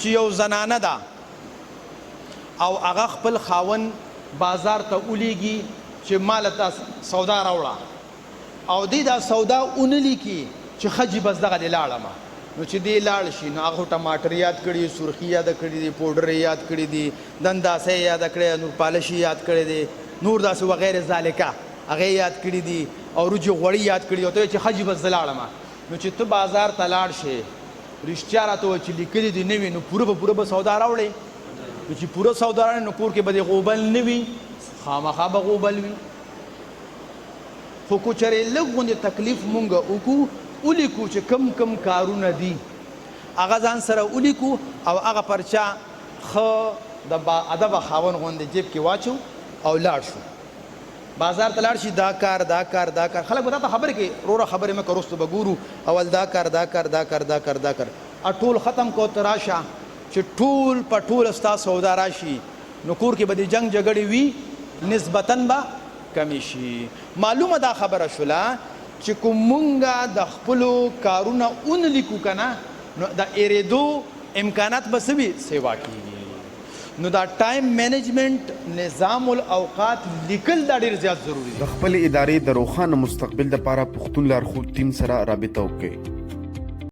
چې یو زنانه ده او هغه خپل خاون بازار ته ولیږي چې ماله تا سودا راوړه او دی دا سودا ونه لیکي چې ښځې بس دغه دې لاړمه نو چې دی لاړ شي نو هغه ټماټر یاد کړي سرخي یاده کړي دي پوډر یاد کړي دي دنداسه یاده کړی نور پالشي یاد کړی دی نور داسې وغیره ذالکه هغه یاد کړي دي او روجي غوړي یاد کړي او ته چې ښځې بس زه لاړمه نو چې ته بازار ته لاړ شې رښتیا راته وایه چې لیکلي دي نه وي نو پوره به سودا راوړې نو چې پوره سودا راوړې نو کور کې به دې غوبل نه وي خامخا به غوبل وي خو کو چېرې لږ غوندې تکلیف مونږ وکړو ولیکو چې کم کارونه دي هغه ځان سره ولیکو او هغه پرچا ښه د باادبه خاون غوندې جیب کې واچو او لاړ شو بازار ته لاړ شي دا کار خلک به تا ته خبرې کوي وروره خبرې مه که وروسته به ګورو اول دا کار ټول ختم کو ته راشه چې ټول په ټوله ستا سودا راشي نو کور کې به د جنګ جګړې وي نسبتاً به کمی شي معلومه دا خبره شوله چې کوم مونږه د خپلو کارونه اون لیکو که نه نو د ایرېدو امکانات به څه وي سیوا کېږي نو دا ټایم مینجمنٹ نظام الاوقات لیکل دا ډېر زیات ضروري دی د خپلې ادارې د روښانه مستقبل دپاره پښتون لارښود ټیم سره رابطه وکړئ